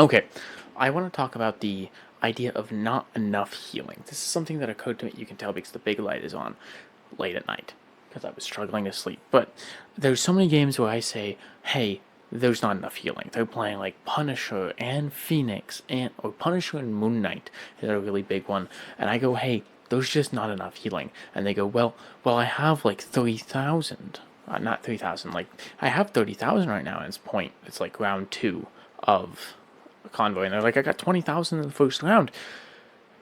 Okay, I want to talk about the idea of not enough healing. This is something that occurred to me, you can tell because the big light is on late at night, because I was struggling to sleep. But there's so many games where I say, hey, there's not enough healing. They're playing like Punisher and Phoenix, or Punisher and Moon Knight is a really big one. And I go, hey, there's just not enough healing. And they go, well, I have like 30,000. Not 3,000, like, I have 30,000 right now, and it's like round 2 of a convoy, and they're like, I got 20,000 in the first round.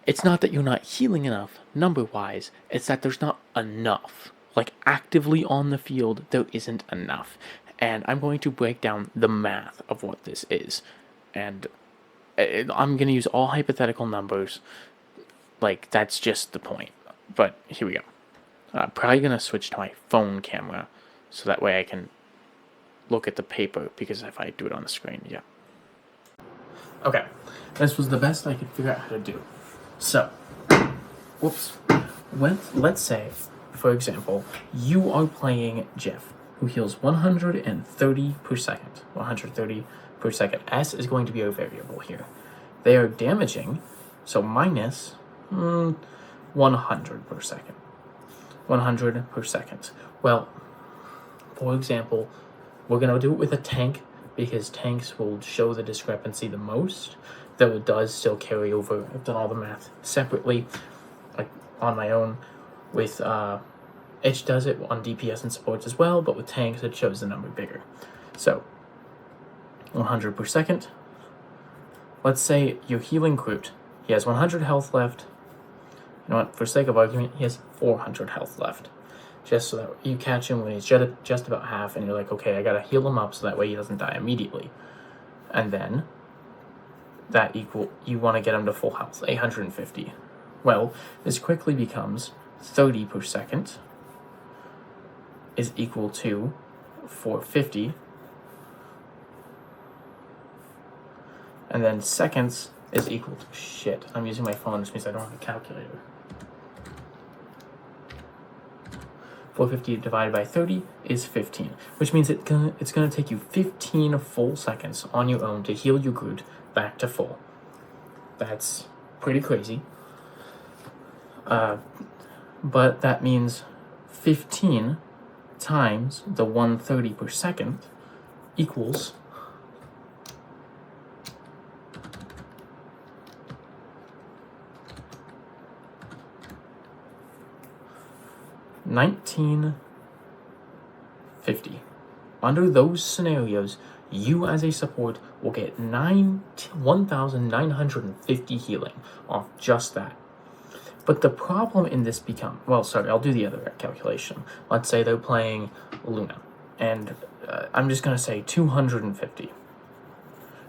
It's not that you're not healing enough, number wise, it's that there's not enough. Like, actively on the field, there isn't enough. And I'm going to break down the math of what this is. And I'm going to use all hypothetical numbers. Like, that's just the point. But here we go. Probably going to switch to my phone camera so that way I can look at the paper, because if I do it on the screen, yeah. Okay, this was the best I could figure out how to do. So, whoops. Let's say, for example, you are playing Jeff, who heals 130 per second. 130 per second. S is going to be our variable here. They are damaging, so minus 100 per second. 100 per second. Well, for example, we're going to do it with a tank, because tanks will show the discrepancy the most, though it does still carry over. I've done all the math separately, like on my own. With it does it on DPS and supports as well, but with tanks it shows the number bigger. So 100 per second. Let's say you're healing Groot. He has 100 health left. You know what? For sake of argument, he has 400 health left. Just so that you catch him when he's just about half, and you're like, okay, I gotta heal him up so that way he doesn't die immediately. And then you want to get him to full health, 850. Well, this quickly becomes 30 per second is equal to 450. And then seconds is equal to, shit, I'm using my phone, which means I don't have a calculator. 450 divided by 30 is 15, which means it's gonna take you 15 full seconds on your own to heal your Groot back to full. That's pretty crazy. But that means 15 times the 130 per second equals 1950. Under those scenarios, you as a support will get 1,950 healing off just that. But the problem in this I'll do the other calculation. Let's say they're playing Luna, and I'm just going to say 250.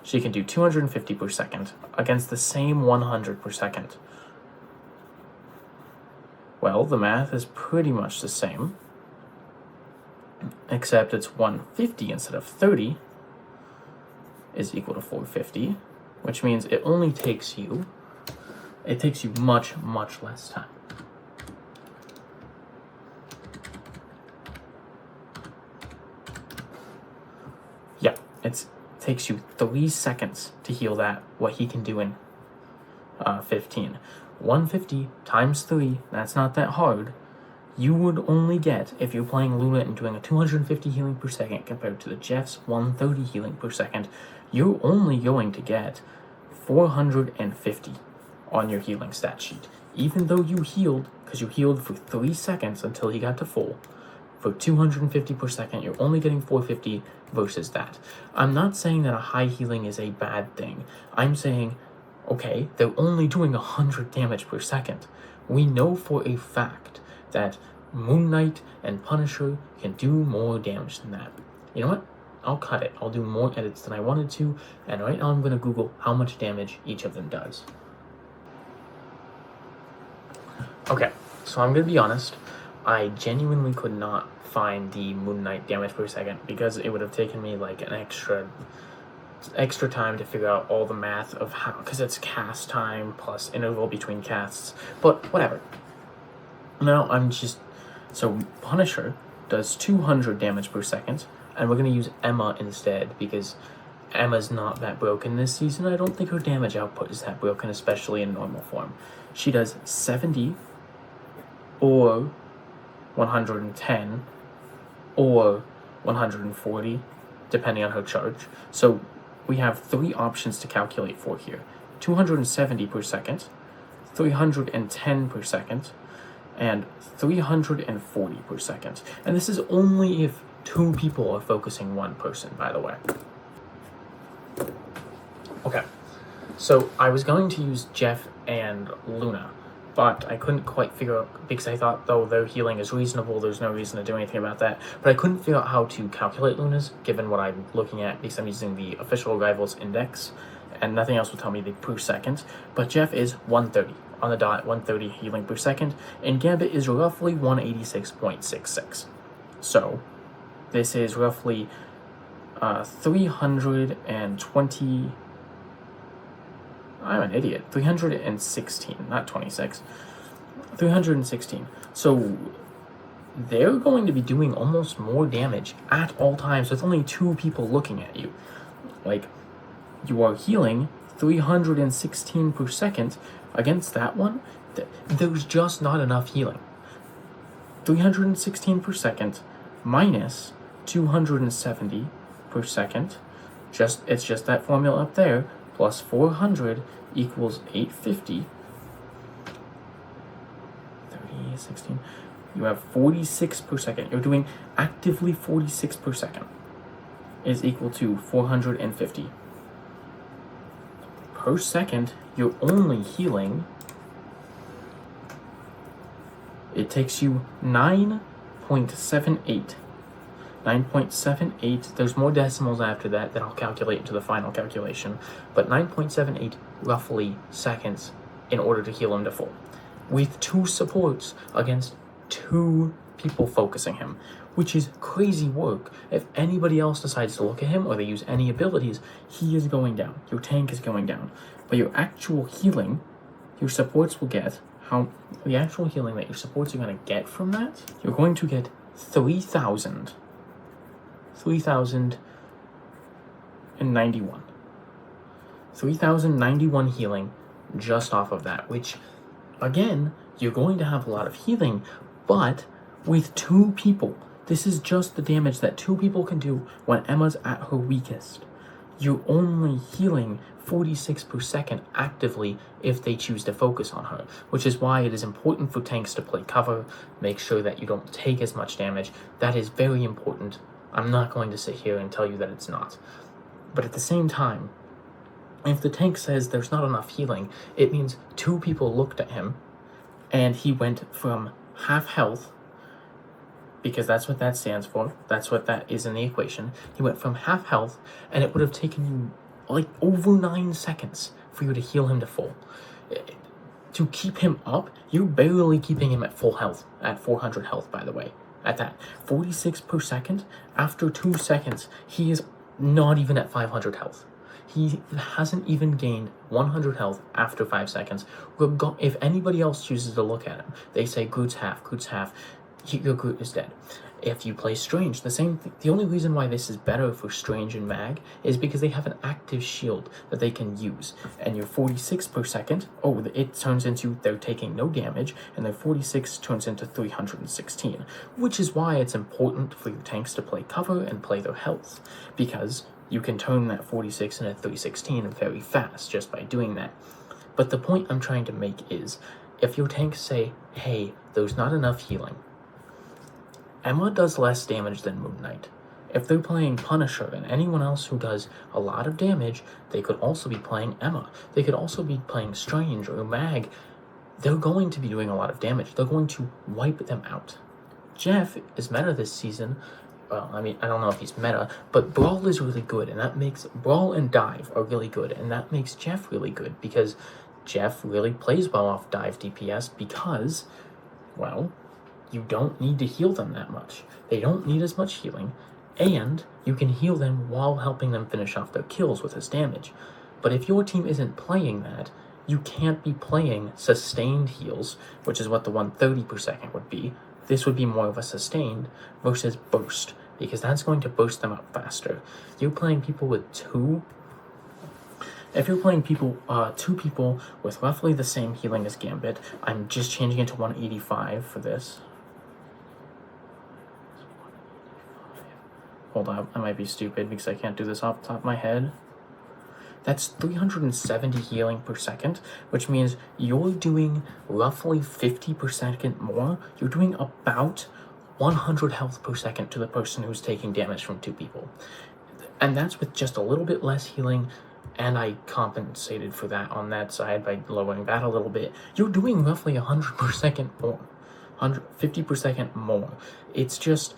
She can do 250 per second against the same 100 per second. Well, the math is pretty much the same, except it's 150 instead of 30 is equal to 450, which means it takes you much, much less time. Yeah, it takes you 3 seconds to heal what he can do in 15. 150 times 3, that's not that hard. You would only get, if you're playing Luna and doing a 250 healing per second compared to the Jeff's 130 healing per second, you're only going to get 450 on your healing stat sheet. Even though you healed, because you healed for 3 seconds until he got to full, for 250 per second, you're only getting 450 versus that. I'm not saying that a high healing is a bad thing. I'm saying, okay, they're only doing 100 damage per second. We know for a fact that Moon Knight and Punisher can do more damage than that. You know what? I'll cut it. I'll do more edits than I wanted to, and right now I'm going to Google how much damage each of them does. Okay, so I'm going to be honest. I genuinely could not find the Moon Knight damage per second, because it would have taken me like an extra time to figure out all the math of how, because it's cast time plus interval between casts, but whatever. Now so Punisher does 200 damage per second, and we're going to use Emma instead, because Emma's not that broken this season. I don't think her damage output is that broken, especially in normal form. She does 70 or 110 or 140, depending on her charge. So we have 3 options to calculate for here. 270 per second, 310 per second, and 340 per second. And this is only if 2 people are focusing 1 person, by the way. Okay, so I was going to use Jeff and Luna, but I couldn't quite figure out, because I thought, though, their healing is reasonable, there's no reason to do anything about that, but I couldn't figure out how to calculate Luna's, given what I'm looking at, because I'm using the official rivals index, and nothing else will tell me the per second. But Jeff is 130 on the dot, 130 healing per second, and Gambit is roughly 186.66. So this is roughly 320. I'm an idiot. 316, not 26. 316. So they're going to be doing almost more damage at all times with only 2 people looking at you. Like, you are healing 316 per second against that one. There's just not enough healing. 316 per second minus 270 per second. It's just that formula up there. Plus 400 equals 850. 30, 16. You have 46 per second. You're doing actively 46 per second is equal to 450. Per second, you're only healing. It takes you 9.78. 9.78, there's more decimals after that I'll calculate into the final calculation, but 9.78 roughly seconds in order to heal him to full. With 2 supports against 2 people focusing him, which is crazy work. If anybody else decides to look at him or they use any abilities, he is going down. Your tank is going down. But your actual healing, your supports will get, the actual healing that your supports are going to get from that, you're going to get 3,091. 3,091 healing just off of that, which, again, you're going to have a lot of healing, but with 2 people. This is just the damage that 2 people can do when Emma's at her weakest. You're only healing 46 per second actively if they choose to focus on her, which is why it is important for tanks to play cover, make sure that you don't take as much damage. That is very important. I'm not going to sit here and tell you that it's not. But at the same time, if the tank says there's not enough healing, it means 2 people looked at him and he went from half health, because that's what that stands for, that's what that is in the equation. He went from half health, and it would have taken you like over 9 seconds for you to heal him to full. To keep him up, you're barely keeping him at full health, at 400 health, by the way. At that 46 per second, after 2 seconds, he is not even at 500 health. He hasn't even gained 100 health after 5 seconds. If anybody else chooses to look at him, they say Groot's half, your Groot is dead. If you play Strange, the only reason why this is better for Strange and Mag is because they have an active shield that they can use. And your 46 per second, it turns into they're taking no damage, and their 46 turns into 316, which is why it's important for your tanks to play cover and play their health, because you can turn that 46 into 316 very fast just by doing that. But the point I'm trying to make is, if your tanks say, hey, there's not enough healing, Emma does less damage than Moon Knight. If they're playing Punisher and anyone else who does a lot of damage, they could also be playing Emma. They could also be playing Strange or Mag. They're going to be doing a lot of damage. They're going to wipe them out. Jeff is meta this season. Well, I mean, I don't know if he's meta, but Brawl is really good, and that makes Brawl and Dive are really good, and that makes Jeff really good, because Jeff really plays well off Dive DPS because, well, you don't need to heal them that much. They don't need as much healing, and you can heal them while helping them finish off their kills with his damage. But if your team isn't playing that, you can't be playing sustained heals, which is what the 130 per second would be. This would be more of a sustained versus burst. because that's going to boost them up faster. You're playing people with two. If you're playing two people with roughly the same healing as Gambit, I'm just changing it to 185 for this. Hold on, I might be stupid because I can't do this off the top of my head. That's 370 healing per second, which means you're doing roughly 50 per second more. You're doing about 100 health per second to the person who's taking damage from two people. And that's with just a little bit less healing, and I compensated for that on that side by lowering that a little bit. You're doing roughly 100 per second more, 150 per second more. It's just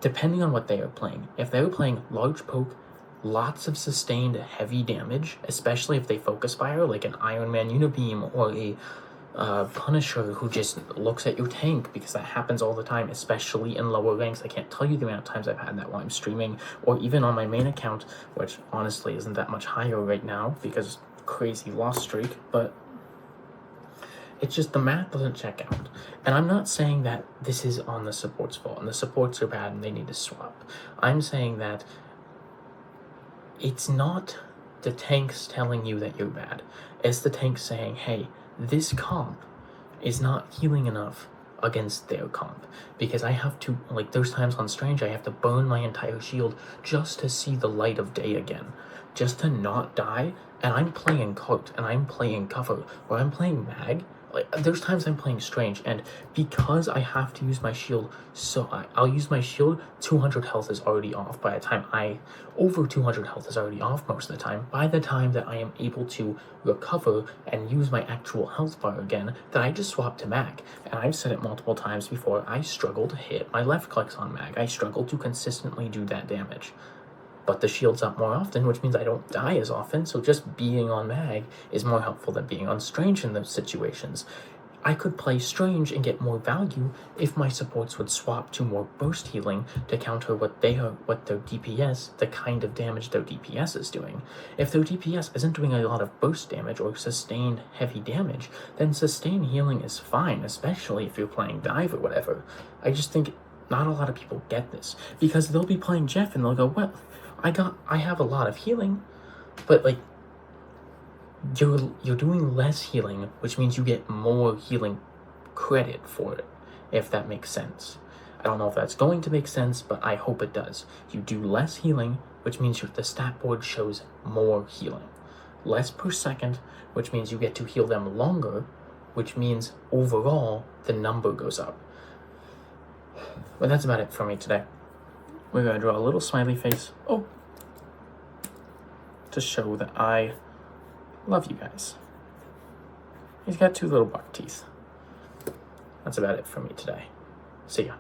depending on what they are playing. If they're playing large poke, lots of sustained heavy damage, especially if they focus fire, like an Iron Man Unibeam or a Punisher who just looks at your tank, because that happens all the time, especially in lower ranks. I can't tell you the amount of times I've had that while I'm streaming, or even on my main account, which honestly isn't that much higher right now because crazy loss streak, but it's just the math doesn't check out. And I'm not saying that this is on the support's fault and the supports are bad and they need to swap. I'm saying that it's not the tanks telling you that you're bad. It's the tanks saying, hey, this comp is not healing enough against their comp. Because I have to, like, there's times on Strange I have to burn my entire shield just to see the light of day again. Just to not die. And I'm playing Cart and I'm playing Cover, or I'm playing Mag. Like, there's times I'm playing Strange, and because I have to use my shield, so I'll use my shield, 200 health is already off by the time over 200 health is already off most of the time. By the time that I am able to recover and use my actual health bar again, then I just swap to Mag. And I've said it multiple times before, I struggle to hit my left clicks on Mag. I struggle to consistently do that damage. But the shield's up more often, which means I don't die as often, so just being on Mag is more helpful than being on Strange in those situations. I could play Strange and get more value if my supports would swap to more burst healing to counter what their DPS, the kind of damage their DPS is doing. If their DPS isn't doing a lot of burst damage or sustained heavy damage, then sustained healing is fine, especially if you're playing Dive or whatever. I just think not a lot of people get this, because they'll be playing Jeff and they'll go, well, I have a lot of healing, but like you're doing less healing, which means you get more healing credit for it, if that makes sense. I don't know if that's going to make sense, but I hope it does. You do less healing, which means the stat board shows more healing. Less per second, which means you get to heal them longer, which means overall the number goes up. But that's about it for me today. We're going to draw a little smiley face. Oh! To show that I love you guys. He's got two little buck teeth. That's about it for me today. See ya.